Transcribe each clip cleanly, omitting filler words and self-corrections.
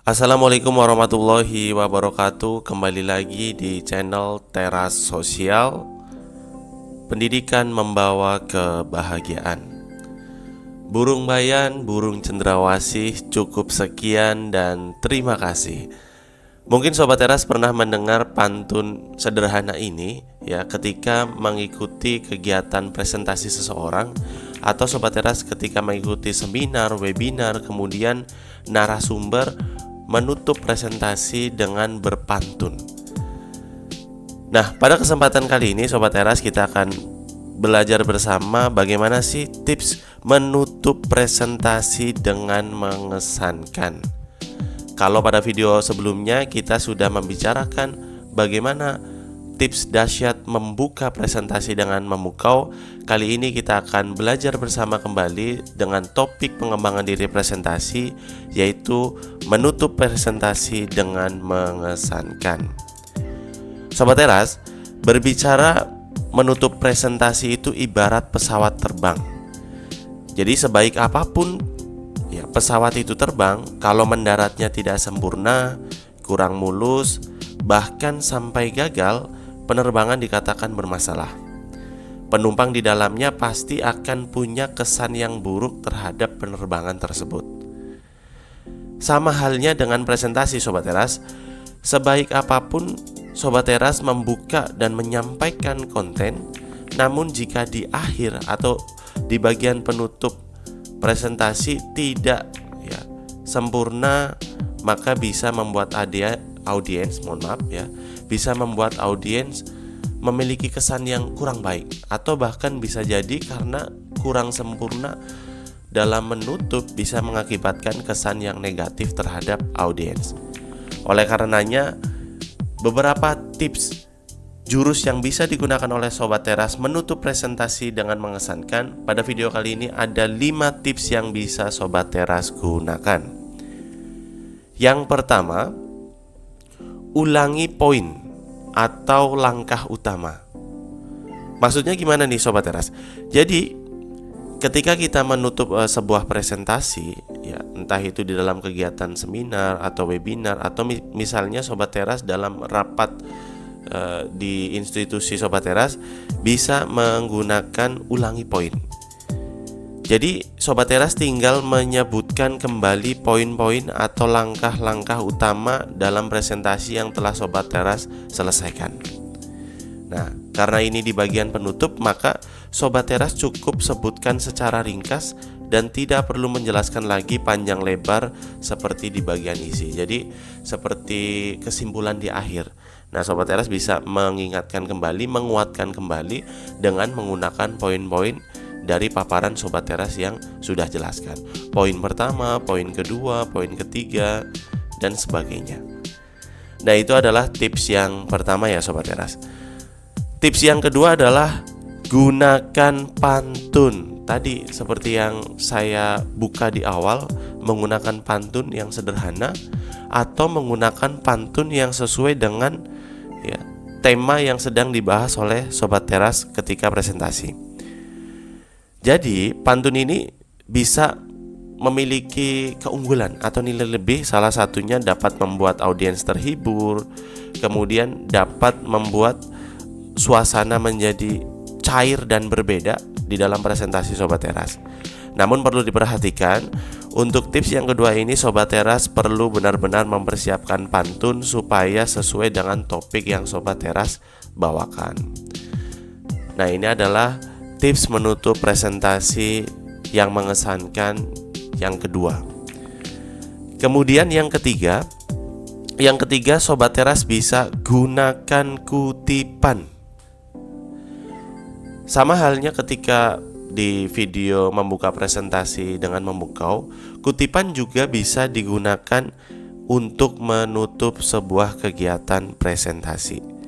Assalamualaikum warahmatullahi wabarakatuh. Kembali lagi di channel Teras Sosial. Pendidikan membawa kebahagiaan. Burung bayan, burung cendrawasih, cukup sekian dan terima kasih. Mungkin Sobat Teras pernah mendengar pantun sederhana ini ya ketika mengikuti kegiatan presentasi seseorang, atau Sobat Teras ketika mengikuti seminar, webinar, kemudian narasumber menutup presentasi dengan berpantun. Nah, pada kesempatan kali ini Sobat Teras kita akan belajar bersama bagaimana sih tips menutup presentasi dengan mengesankan. Kalau pada video sebelumnya kita sudah membicarakan bagaimana tips dahsyat membuka presentasi dengan memukau, kali ini kita akan belajar bersama kembali dengan topik pengembangan diri presentasi, yaitu menutup presentasi dengan mengesankan. Sobat Teras, berbicara menutup presentasi itu ibarat pesawat terbang. Jadi sebaik apapun ya pesawat itu terbang, kalau mendaratnya tidak sempurna, kurang mulus, bahkan sampai gagal, penerbangan dikatakan bermasalah. Penumpang di dalamnya pasti akan punya kesan yang buruk terhadap penerbangan tersebut. Sama halnya dengan presentasi Sobat Teras. Sebaik apapun Sobat Teras membuka dan menyampaikan konten, namun jika di akhir atau di bagian penutup presentasi tidak ya sempurna, maka bisa membuat audiens, bisa membuat audiens memiliki kesan yang kurang baik, atau bahkan bisa jadi karena kurang sempurna dalam menutup bisa mengakibatkan kesan yang negatif terhadap audiens. Oleh karenanya, beberapa tips jurus yang bisa digunakan oleh Sobat Teras menutup presentasi dengan mengesankan. Pada video kali ini ada 5 tips yang bisa Sobat Teras gunakan. Yang pertama, ulangi poin atau langkah utama. Maksudnya gimana nih Sobat Teras? Jadi ketika kita menutup sebuah presentasi ya, entah itu di dalam kegiatan seminar atau webinar, atau misalnya Sobat Teras dalam rapat di institusi Sobat Teras, bisa menggunakan ulangi poin. Jadi Sobat Teras tinggal menyebutkan kembali poin-poin atau langkah-langkah utama dalam presentasi yang telah Sobat Teras selesaikan. Nah, karena ini di bagian penutup, maka Sobat Teras cukup sebutkan secara ringkas dan tidak perlu menjelaskan lagi panjang lebar seperti di bagian isi. Jadi seperti kesimpulan di akhir. Nah, Sobat Teras bisa mengingatkan kembali, menguatkan kembali dengan menggunakan poin-poin dari paparan Sobat Teras yang sudah jelaskan. Poin pertama, poin kedua, poin ketiga, dan sebagainya. Nah, itu adalah tips yang pertama ya Sobat Teras. Tips yang kedua adalah gunakan pantun. Tadi seperti yang saya buka di awal, menggunakan pantun yang sederhana atau menggunakan pantun yang sesuai dengan ya, tema yang sedang dibahas oleh Sobat Teras ketika presentasi. Jadi pantun ini bisa memiliki keunggulan atau nilai lebih. Salah satunya dapat membuat audiens terhibur, kemudian dapat membuat suasana menjadi cair dan berbeda di dalam presentasi Sobat Teras. Namun perlu diperhatikan, untuk tips yang kedua ini Sobat Teras perlu benar-benar mempersiapkan pantun supaya sesuai dengan topik yang Sobat Teras bawakan. Nah, ini adalah tips menutup presentasi yang mengesankan yang kedua. Kemudian yang ketiga Sobat Teras bisa gunakan kutipan. Sama halnya ketika di video membuka presentasi dengan memukau, kutipan juga bisa digunakan untuk menutup sebuah kegiatan presentasi.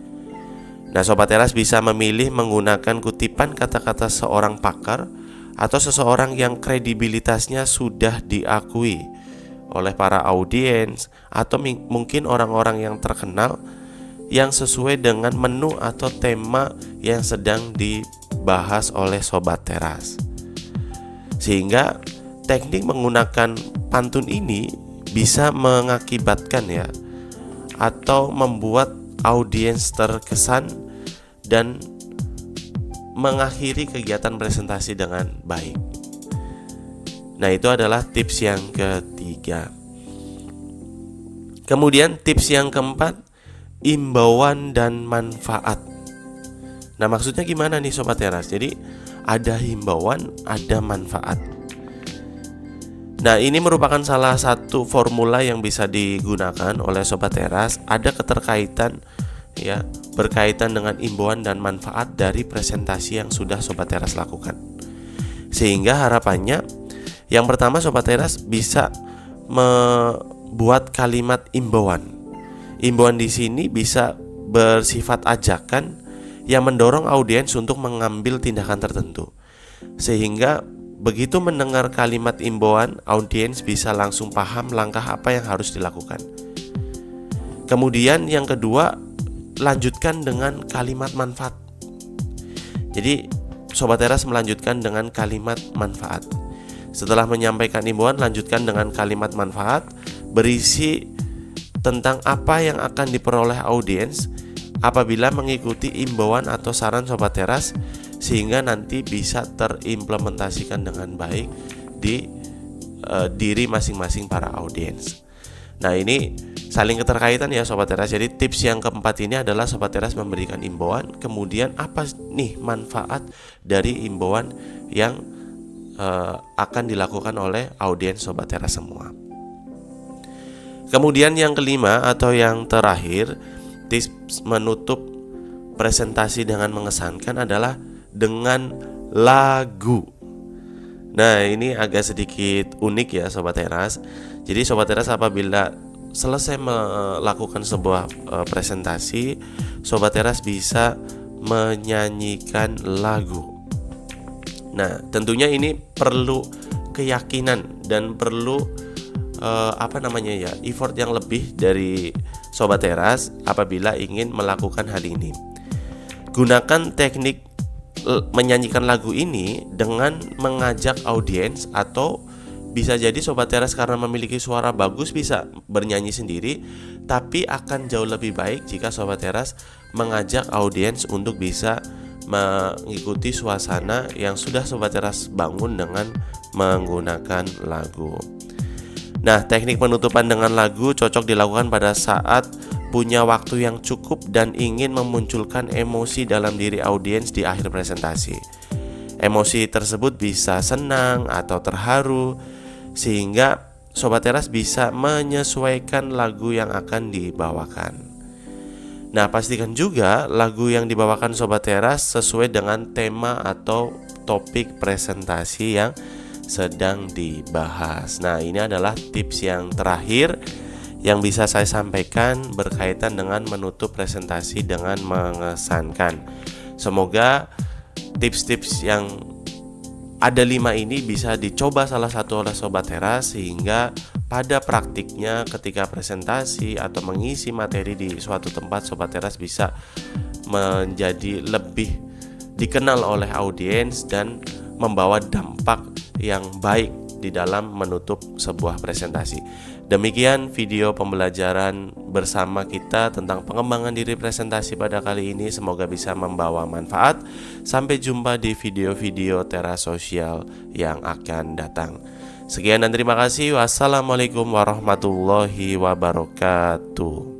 Nah, Sobat Teras bisa memilih menggunakan kutipan kata-kata seorang pakar atau seseorang yang kredibilitasnya sudah diakui oleh para audiens, atau mungkin orang-orang yang terkenal yang sesuai dengan menu atau tema yang sedang dibahas oleh Sobat Teras. Sehingga teknik menggunakan pantun ini bisa mengakibatkan ya, atau membuat audiens terkesan dan mengakhiri kegiatan presentasi dengan baik. Nah, itu adalah tips yang ketiga. Kemudian tips yang keempat, imbauan dan manfaat. Nah, maksudnya gimana nih Sobat Teras? Jadi ada himbauan, ada manfaat. Nah, ini merupakan salah satu formula yang bisa digunakan oleh Sobat Teras. Ada keterkaitan ya, berkaitan dengan imbauan dan manfaat dari presentasi yang sudah Sobat Teras lakukan. Sehingga harapannya yang pertama, Sobat Teras bisa membuat kalimat imbauan. Imbauan di sini bisa bersifat ajakan yang mendorong audiens untuk mengambil tindakan tertentu. Sehingga begitu mendengar kalimat imbauan, audiens bisa langsung paham langkah apa yang harus dilakukan. Kemudian yang kedua, lanjutkan dengan kalimat manfaat. Jadi Sobat Teras melanjutkan dengan kalimat manfaat. Setelah menyampaikan imbauan, lanjutkan dengan kalimat manfaat berisi tentang apa yang akan diperoleh audiens apabila mengikuti imbauan atau saran Sobat Teras, sehingga nanti bisa terimplementasikan dengan baik di diri masing-masing para audiens. Nah, ini saling keterkaitan ya Sobat Teras. Jadi tips yang keempat ini adalah Sobat Teras memberikan imbauan, kemudian apa nih manfaat dari imbauan yang akan dilakukan oleh audiens Sobat Teras semua. Kemudian yang kelima atau yang terakhir, tips menutup presentasi dengan mengesankan adalah dengan lagu. Nah, ini agak sedikit unik ya Sobat Teras. Jadi Sobat Teras apabila selesai melakukan sebuah presentasi, Sobat Teras bisa menyanyikan lagu. Nah, tentunya ini perlu keyakinan dan perlu effort yang lebih dari Sobat Teras apabila ingin melakukan hal ini. Gunakan teknik menyanyikan lagu ini dengan mengajak audiens, atau bisa jadi Sobat Teras karena memiliki suara bagus bisa bernyanyi sendiri, tapi akan jauh lebih baik jika Sobat Teras mengajak audiens untuk bisa mengikuti suasana yang sudah Sobat Teras bangun dengan menggunakan lagu. Nah, teknik penutupan dengan lagu cocok dilakukan pada saat punya waktu yang cukup dan ingin memunculkan emosi dalam diri audiens di akhir presentasi. Emosi tersebut bisa senang atau terharu, sehingga Sobat Teras bisa menyesuaikan lagu yang akan dibawakan. Nah, pastikan juga lagu yang dibawakan Sobat Teras sesuai dengan tema atau topik presentasi yang sedang dibahas. Nah, ini adalah tips yang terakhir yang bisa saya sampaikan berkaitan dengan menutup presentasi dengan mengesankan. Semoga tips-tips yang ada 5 ini bisa dicoba salah satu oleh Sobat Teras, sehingga pada praktiknya ketika presentasi atau mengisi materi di suatu tempat, Sobat Teras bisa menjadi lebih dikenal oleh audiens dan membawa dampak yang baik di dalam menutup sebuah presentasi. Demikian video pembelajaran bersama kita tentang pengembangan diri presentasi pada kali ini. Semoga bisa membawa manfaat. Sampai jumpa di video-video Teras Sosial yang akan datang. Sekian dan terima kasih. Wassalamualaikum warahmatullahi wabarakatuh.